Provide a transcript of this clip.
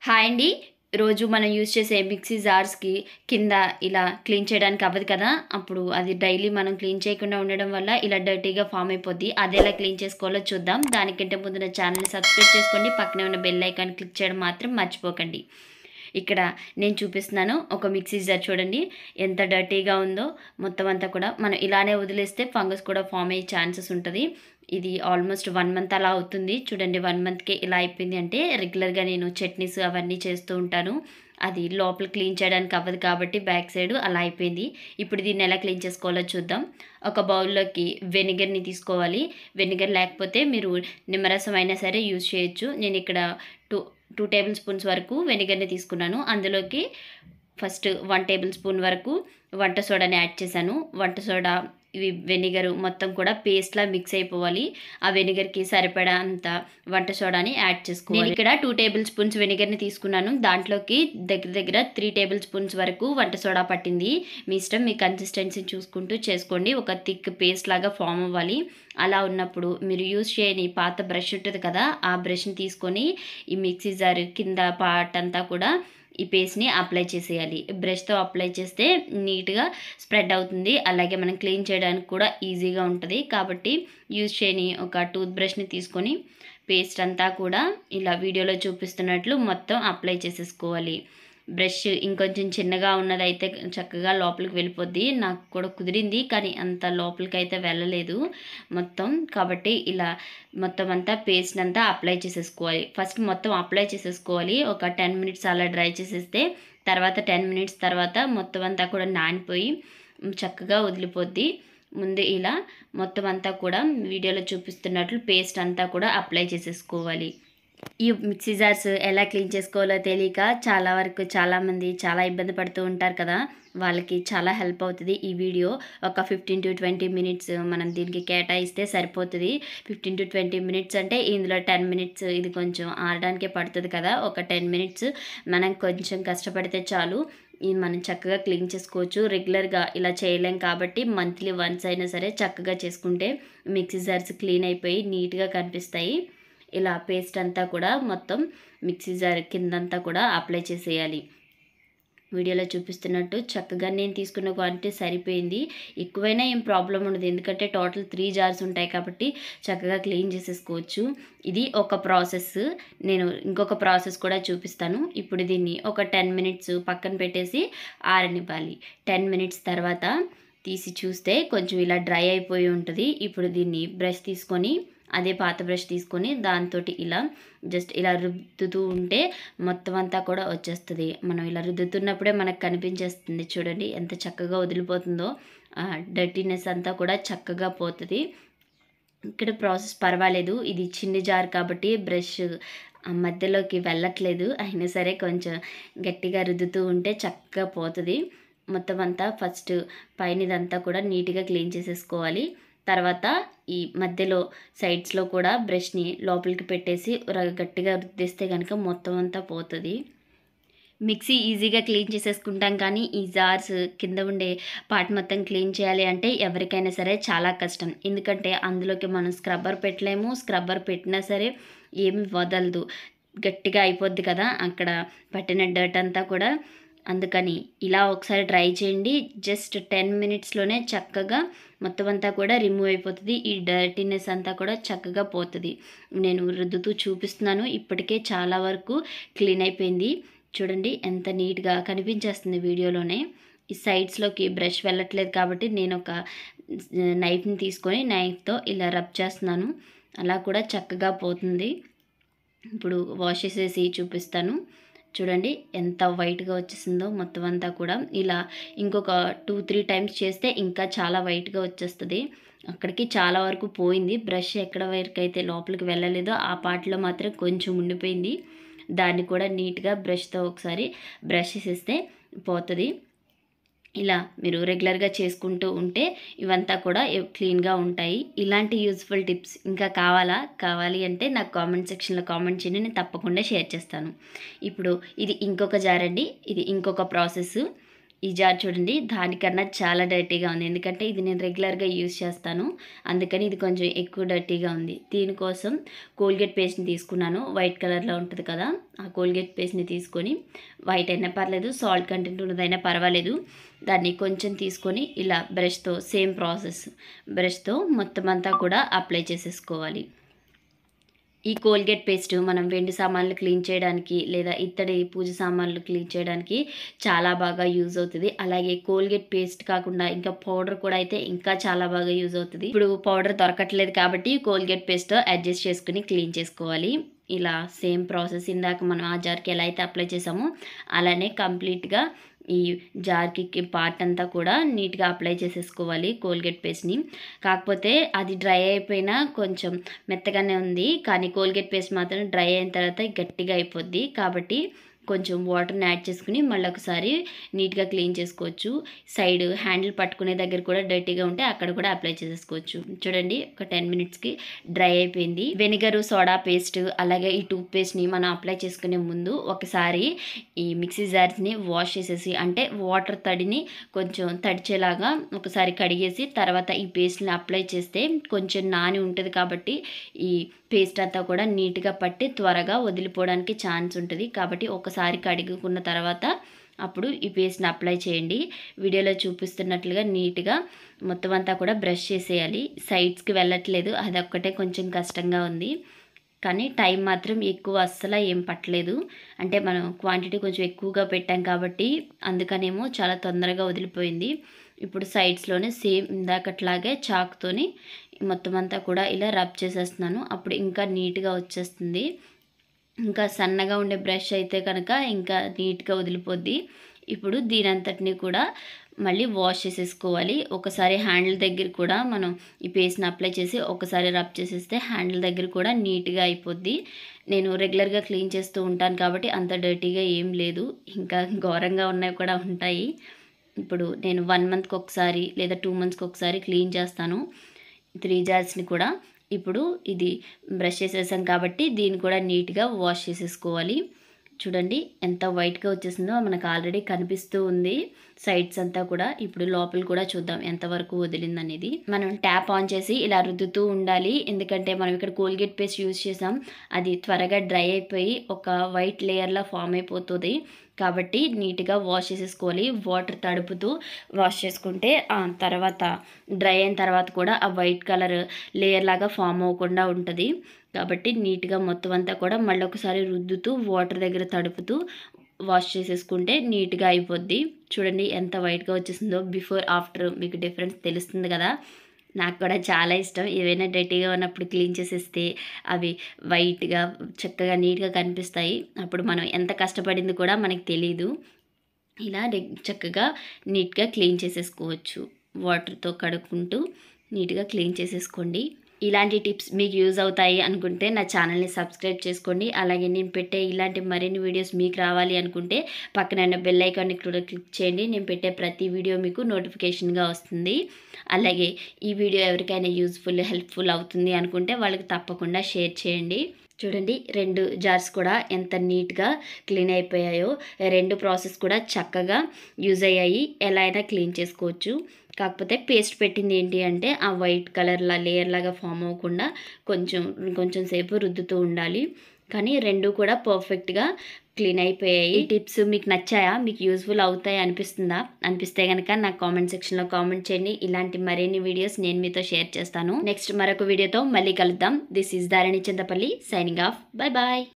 Hi అండి. రోజు మనం యూజ్ చేసే మిక్సీ జార్స్‌కి కింద ఇలా క్లీన్ చేయడానికి అవ్వదు కదా! అప్పుడు అది డైలీ మనం క్లీన్ చేయకుండా ఉండడం వల్ల ఇలా డర్టీగా ఫామ్ అయిపోద్ది. అదెలా క్లీన్ చేసుకోవాలో చూద్దాం. దానికంటే ముందు నా ఛానల్‌ని సబ్స్క్రైబ్ చేసుకోండి. పక్కనే ఉన్న బెల్ ఐకాన్ క్లిక్ చేయడం మాత్రం మర్చిపోకండి. ఇక్కడ నేను చూపిస్తున్నాను ఒక మిక్సీ జార్ చూడండి. ఎంత డర్టీగా ఉందో మొత్తం అంతా కూడా. మనం ఇలానే వదిలేస్తే ఫంగస్ కూడా ఫామ్ అయ్యే ఛాన్సెస్ ఉంటది. ఇది ఆల్మోస్ట్ 1 మంత్ అలా అవుతుంది. చూడండి 1 మంత్‌కే ఇలా అయిపోయింది అంటే రెగ్యులర్‌గా నేను చట్నీస్ అవన్నీ చేస్తూ ఉంటాను. అది లోపల క్లీన్ చేయడానికి అవ్వదు కాబట్టి బ్యాక్ సైడ్ అలా అయిపోయింది. ఇప్పుడు దీన్ని ఎలా క్లీన్ చేసుకోవాలో చూద్దాం. ఒక బౌల్‌లోకి వెనిగర్‌ని తీసుకోవాలి. వెనిగర్ లేకపోతే మీరు నిమ్మరసం అయినా సరే యూజ్ చేయొచ్చు. నేను ఇక్కడ 2 టేబుల్ స్పూన్స్ వరకు వెనిగర్‌ని తీసుకున్నాను. అందులోకి ఫస్ట్ 1 టేబుల్ స్పూన్ వరకు వంట సోడాని యాడ్ చేశాను. వంట సోడా, ఇవి వెనిగరు మొత్తం కూడా పేస్ట్‌లా మిక్స్ అయిపోవాలి. ఆ వెనిగర్‌కి సరిపడా అంత వంట సోడాని యాడ్ చేసుకోవాలి. నేను ఇక్కడ 2 టేబుల్ స్పూన్స్ వెనిగర్‌ని తీసుకున్నాను. దాంట్లోకి దగ్గర దగ్గర 3 టేబుల్ స్పూన్స్ వరకు వంట సోడా పట్టింది. మీ ఇష్టం, మీ కన్సిస్టెన్సీ చూసుకుంటూ చేసుకోండి. ఒక థిక్ పేస్ట్ లాగా ఫామ్ అవ్వాలి. అలా ఉన్నప్పుడు మీరు యూజ్ చేయని పాత బ్రష్ ఉంటుంది కదా! ఆ బ్రష్‌ని తీసుకొని ఈ మిక్సీ జార్ కింద పార్ట్ అంతా కూడా ఈ పేస్ట్‌ని అప్లై చేసేయాలి. బ్రష్‌తో అప్లై చేస్తే నీట్‌గా స్ప్రెడ్ అవుతుంది. అలాగే మనం క్లీన్ చేయడానికి కూడా ఈజీగా ఉంటది. కాబట్టి యూజ్ చేయని ఒక టూత్ బ్రష్‌ని తీసుకొని పేస్ట్ అంతా కూడా ఇలా వీడియోలో చూపిస్తున్నట్లు మొత్తం అప్లై చేసేసుకోవాలి. బ్రష్ ఇంకొంచెం చిన్నగా ఉన్నదైతే చక్కగా లోపలికి వెళ్ళిపోద్ది. నాకు కూడా కుదిరింది. కానీ అంత లోపలికైతే వెళ్ళలేదు మొత్తం. కాబట్టి ఇలా మొత్తం అంతా పేస్ట్ అంతా అప్లై చేసేసుకోవాలి. ఫస్ట్ మొత్తం అప్లై చేసేసుకోవాలి. ఒక 10 మినిట్స్ అలా డ్రై చేసేస్తే తర్వాత 10 మినిట్స్ తర్వాత మొత్తం అంతా కూడా నానిపోయి చక్కగా వదిలిపోద్ది. ముందు ఇలా మొత్తం అంతా కూడా వీడియోలో చూపిస్తున్నట్లు పేస్ట్ అంతా కూడా అప్లై చేసేసుకోవాలి. ఈ మిక్సీ జార్స్ ఎలా క్లీన్ చేసుకోవాలో తెలియక చాలా వరకు చాలామంది చాలా ఇబ్బంది పడుతూ ఉంటారు కదా! వాళ్ళకి చాలా హెల్ప్ అవుతుంది ఈ వీడియో. ఒక 15-20 మినిట్స్ మనం దీనికి కేటాయిస్తే సరిపోతుంది. 15-20 మినిట్స్ అంటే ఇందులో 10 మినిట్స్ ఇది కొంచెం ఆరడానికే పడుతుంది కదా! ఒక 10 మినిట్స్ మనం కొంచెం కష్టపడితే చాలు. ఇది మనం చక్కగా క్లీన్ చేసుకోవచ్చు. రెగ్యులర్‌గా ఇలా చేయలేం కాబట్టి మంత్లీ వన్స్ అయినా సరే చక్కగా చేసుకుంటే మిక్సీ జార్స్ క్లీన్ అయిపోయి నీట్‌గా కనిపిస్తాయి. ఇలా పేస్ట్ అంతా కూడా మొత్తం మిక్సీ జార్ కిందంతా కూడా అప్లై చేసేయాలి. వీడియోలో చూపిస్తున్నట్టు చక్కగా నేను తీసుకున్న క్వాంటిటీ సరిపోయింది. ఎక్కువైనా ఏం ప్రాబ్లం ఉండదు. ఎందుకంటే టోటల్ 3 జార్స్ ఉంటాయి కాబట్టి చక్కగా క్లీన్ చేసేసుకోవచ్చు. ఇది ఒక ప్రాసెస్. నేను ఇంకొక ప్రాసెస్ కూడా చూపిస్తాను. ఇప్పుడు దీన్ని ఒక 10 మినిట్స్ పక్కన పెట్టేసి ఆరనివ్వాలి. 10 మినిట్స్ తర్వాత తీసి చూస్తే కొంచెం ఇలా డ్రై అయిపోయి ఉంటుంది. ఇప్పుడు దీన్ని బ్రష్ తీసుకొని అదే పాత బ్రష్ తీసుకొని దాంతోటి ఇలా జస్ట్ ఇలా రుద్దుతూ ఉంటే మొత్తం అంతా కూడా వచ్చేస్తుంది. మనం ఇలా రుద్దుతున్నప్పుడే మనకు కనిపించేస్తుంది. చూడండి ఎంత చక్కగా వదిలిపోతుందో. డర్టీనెస్ అంతా కూడా చక్కగా పోతుంది. ఇక్కడ ప్రాసెస్ పర్వాలేదు. ఇది చిన్ని జార్ కాబట్టి బ్రష్ మధ్యలోకి వెళ్ళట్లేదు. అయినా సరే కొంచెం గట్టిగా రుద్దుతూ ఉంటే చక్కగా పోతుంది. మొత్తం అంతా ఫస్ట్ పైనదంతా కూడా నీట్‌గా క్లీన్ చేసేసుకోవాలి. తర్వాత ఈ మధ్యలో సైడ్స్‌లో కూడా బ్రష్‌ని లోపలికి పెట్టేసి గట్టిగా రుద్దేస్తే గనుక మొత్తం అంతా పోతది. మిక్సీ ఈజీగా క్లీన్ చేసేసుకుంటాం కానీ ఈ జార్స్ కింద ఉండే పార్ట్ మొత్తం క్లీన్ చేయాలి అంటే ఎవరికైనా సరే చాలా కష్టం. ఎందుకంటే అందులోకి మనం స్క్రబ్బర్ పెట్టలేము. స్క్రబ్బర్ పెట్టినా సరే ఏమి వదలదు. గట్టిగా అయిపోద్ది కదా! అక్కడ పట్టిన డర్ట్ అంతా కూడా. అందుకని ఇలా ఒకసారి ట్రై చేయండి. జస్ట్ 10 మినిట్స్‌లోనే చక్కగా మొత్తం అంతా కూడా రిమూవ్ అయిపోతుంది. ఈ డర్టీనెస్ అంతా కూడా చక్కగా పోతది. నేను రుద్దుతూ చూపిస్తున్నాను. ఇప్పటికే చాలా వరకు క్లీన్ అయిపోయింది. చూడండి ఎంత నీట్‌గా కనిపించేస్తుంది వీడియోలోనే. ఈ సైడ్స్‌లోకి బ్రష్ వెళ్ళట్లేదు కాబట్టి నేను ఒక నైఫ్‌ని తీసుకొని నైఫ్‌తో ఇలా రబ్ చేస్తున్నాను. అలా కూడా చక్కగా పోతుంది. ఇప్పుడు వాష్ చేసేసి చూపిస్తాను. చూడండి ఎంత వైట్‌గా వచ్చేసిందో మొత్తం అంతా కూడా. ఇలా ఇంకొక 2-3 టైమ్స్ చేస్తే ఇంకా చాలా వైట్‌గా వచ్చేస్తది. అక్కడికి చాలా వరకు పోయింది. బ్రష్ ఎక్కడ వరకైతే లోపలికి వెళ్ళలేదో ఆ పార్ట్‌లో మాత్రం కొంచెం ఉండిపోయింది. దాన్ని కూడా నీట్‌గా బ్రష్‌తో ఒకసారి బ్రష్ చేసేస్తే పోతది. ఇలా మీరు రెగ్యులర్‌గా చేసుకుంటూ ఉంటే ఇవంతా కూడా క్లీన్‌గా ఉంటాయి. ఇలాంటి యూజ్‌ఫుల్ టిప్స్ ఇంకా కావాలి అంటే నాకు కామెంట్ సెక్షన్‌లో కామెంట్ చేయండి. నేను తప్పకుండా షేర్ చేస్తాను. ఇప్పుడు ఇది ఇంకొక జార్ అండి. ఇది ఇంకొక ప్రాసెస్. ఈ జార్ చూడండి దానికన్నా చాలా డర్టీగా ఉంది, ఎందుకంటే ఇది నేను రెగ్యులర్గా యూజ్ చేస్తాను, అందుకని ఇది కొంచెం ఎక్కువ డర్టీగా ఉంది. దీనికోసం కోల్గేట్ పేస్ట్ని తీసుకున్నాను, వైట్ కలర్లో ఉంటుంది కదా, ఆ కోల్గేట్ పేస్ట్ని తీసుకొని, వైట్ అయినా పర్లేదు, సాల్ట్ కంటెంట్ ఉన్నదైనా పర్వాలేదు, దాన్ని కొంచెం తీసుకొని ఇలా బ్రష్తో సేమ్ ప్రాసెస్ బ్రష్తో మొత్తం అంతా కూడా అప్లై చేసేసుకోవాలి. ఈ కోల్గేట్ పేస్ట్ మనం వెండి సామాన్లు క్లీన్ చేయడానికి లేదా ఇత్తడి పూజ సామాన్లు క్లీన్ చేయడానికి చాలా బాగా యూజ్ అవుతుంది. అలాగే కోల్గేట్ పేస్ట్ కాకుండా ఇంకా పౌడర్ కూడా అయితే ఇంకా చాలా బాగా యూజ్ అవుతుంది. ఇప్పుడు పౌడర్ దొరకట్లేదు కాబట్టి కోల్గేట్ పేస్ట్తో అడ్జస్ట్ చేసుకుని క్లీన్ చేసుకోవాలి. ఇలా సేమ్ ప్రాసెస్ ఇందాక మనం ఆ జార్కి ఎలా అయితే అప్లై చేసామో అలానే కంప్లీట్గా ఈ జార్కి పార్ట్ అంతా కూడా నీట్గా అప్లై చేసేసుకోవాలి కోల్గేట్ పేస్ట్ని. కాకపోతే అది డ్రై అయిపోయినా కొంచెం మెత్తగానే ఉంది, కానీ కోల్గేట్ పేస్ట్ మాత్రం డ్రై అయిన తర్వాత గట్టిగా అయిపోద్ది, కాబట్టి కొంచెం వాటర్ని యాడ్ చేసుకుని మళ్ళీ ఒకసారి నీట్గా క్లీన్ చేసుకోవచ్చు. సైడ్ హ్యాండిల్ పట్టుకునే దగ్గర కూడా డర్టీగా ఉంటే అక్కడ కూడా అప్లై చేసేసుకోవచ్చు. చూడండి ఒక 10 మినిట్స్కి డ్రై అయిపోయింది. వెనిగరు, సోడా పేస్ట్ అలాగే ఈ టూత్ పేస్ట్ని మనం అప్లై చేసుకునే ముందు ఒకసారి ఈ మిక్సీ జార్స్ని వాష్ చేసేసి, అంటే వాటర్ తడిని కొంచెం తడిచేలాగా ఒకసారి కడిగేసి తర్వాత ఈ పేస్ట్ని అప్లై చేస్తే కొంచెం నాని ఉంటుంది, కాబట్టి ఈ పేస్ట్ అంతా కూడా నీట్గా పట్టి త్వరగా వదిలిపోవడానికి ఛాన్స్ ఉంటుంది. కాబట్టి ఒకసారి కడుగుకున్న తర్వాత అప్పుడు ఈ పేస్ట్ని అప్లై చేయండి. వీడియోలో చూపిస్తున్నట్లుగా నీట్గా మొత్తం అంతా కూడా బ్రష్ చేసేయాలి. సైడ్స్కి వెళ్ళట్లేదు, అది ఒక్కటే కొంచెం కష్టంగా ఉంది, కానీ టైం మాత్రం ఎక్కువ అస్సలు ఏం పట్టలేదు. అంటే మనం క్వాంటిటీ కొంచెం ఎక్కువగా పెట్టాం కాబట్టి అందుకనేమో చాలా తొందరగా వదిలిపోయింది. ఇప్పుడు సైడ్స్లోనే సేమ్ ఇందాకట్లాగే చాక్తోని మొత్తం అంతా కూడా ఇలా రబ్ చేసేస్తున్నాను, అప్పుడు ఇంకా నీట్గా వచ్చేస్తుంది. ఇంకా సన్నగా ఉండే బ్రష్ అయితే కనుక ఇంకా నీట్గా వదిలిపోద్ది. ఇప్పుడు దీని అంతటిని కూడా మళ్ళీ వాష్ చేసేసుకోవాలి. ఒకసారి హ్యాండిల్ దగ్గర కూడా మనం ఈ పేస్ట్ని అప్లై చేసి ఒకసారి రబ్ చేసేస్తే హ్యాండిల్ దగ్గర కూడా నీట్గా అయిపోద్ది. నేను రెగ్యులర్గా క్లీన్ చేస్తూ ఉంటాను కాబట్టి అంత డర్టీగా ఏం లేదు, ఇంకా ఘోరంగా ఉన్నవి కూడా ఉంటాయి. ఇప్పుడు నేను 1 మంత్కి ఒకసారి లేదా 2 మంత్స్కి ఒకసారి క్లీన్ చేస్తాను 3 జార్స్ని కూడా. ఇప్పుడు ఇది బ్రష్ చేసేసాం కాబట్టి దీన్ని కూడా నీట్గా వాష్ చేసేసుకోవాలి. చూడండి ఎంత వైట్గా వచ్చేసిందో మనకు ఆల్రెడీ కనిపిస్తూ ఉంది సైడ్స్ అంతా కూడా. ఇప్పుడు లోపల కూడా చూద్దాం ఎంతవరకు వదిలింది అనేది. మనం ట్యాప్ ఆన్ చేసి ఇలా రుద్దుతూ ఉండాలి, ఎందుకంటే మనం ఇక్కడ కోల్గేట్ పేస్ట్ యూజ్ చేసాం, అది త్వరగా డ్రై అయిపోయి ఒక వైట్ లేయర్లా ఫామ్ అయిపోతుంది, కాబట్టి నీట్గా వాష్ చేసేసుకోవాలి. వాటర్ తడుపుతూ వాష్ చేసుకుంటే తర్వాత డ్రై అయిన తర్వాత కూడా ఆ వైట్ కలర్ లేయర్ లాగా ఫామ్ అవ్వకుండా ఉంటుంది. కాబట్టి నీట్గా మొత్తం అంతా కూడా మళ్ళీ ఒకసారి రుద్దుతూ వాటర్ దగ్గర తడుపుతూ వాష్ చేసేసుకుంటే నీట్గా అయిపోద్ది. చూడండి ఎంత వైట్గా వచ్చేసిందో, బిఫోర్ ఆఫ్టర్ మీకు డిఫరెన్స్ తెలుస్తుంది కదా. నాకు కూడా చాలా ఇష్టం, ఏవైనా డర్టీగా ఉన్నప్పుడు క్లీన్ చేసేస్తే అవి వైట్గా చక్కగా నీట్గా కనిపిస్తాయి, అప్పుడు మనం ఎంత కష్టపడింది కూడా మనకి తెలీదు. ఇలా చక్కగా నీట్గా క్లీన్ చేసేసుకోవచ్చు. వాటర్తో కడుక్కుంటూ నీట్గా క్లీన్ చేసేసుకోండి. ఇలాంటి టిప్స్ మీకు యూజ్ అవుతాయి అనుకుంటే నా ఛానల్ని సబ్స్క్రైబ్ చేసుకోండి. అలాగే నేను పెట్టే ఇలాంటి మరిన్ని వీడియోస్ మీకు రావాలి అనుకుంటే పక్కన బెల్ ఐకాన్ని కూడా క్లిక్ చేయండి. నేను పెట్టే ప్రతి వీడియో మీకు నోటిఫికేషన్గా వస్తుంది. అలాగే ఈ వీడియో ఎవరికైనా యూజ్ఫుల్ హెల్ప్ఫుల్ అవుతుంది అనుకుంటే వాళ్ళకి తప్పకుండా షేర్ చేయండి. చూడండి 2 జార్స్ కూడా ఎంత నీట్గా క్లీన్ అయిపోయాయో. 2 ప్రాసెస్ కూడా చక్కగా యూజ్ అయ్యాయి, ఎలా అయినా క్లీన్ చేసుకోవచ్చు. కాకపోతే పేస్ట్ పెట్టింది ఏంటి అంటే ఆ వైట్ కలర్లా లేయర్ లాగా ఫామ్ అవ్వకుండా కొంచెం సేపు రుద్దుతూ ఉండాలి. కానీ 2 కూడా పర్ఫెక్ట్గా క్లీన్ అయిపోయాయి. ఈ టిప్స్ మీకు నచ్చాయా, మీకు యూజ్ఫుల్ అవుతాయి అనిపిస్తే కనుక నాకు కామెంట్ సెక్షన్లో కామెంట్ చేయండి. ఇలాంటి మరిన్ని వీడియోస్ నేను మీతో షేర్ చేస్తాను. నెక్స్ట్ మరొక వీడియోతో మళ్ళీ కలుద్దాం. This is Dharani Chintapalli signing off. Bye bye.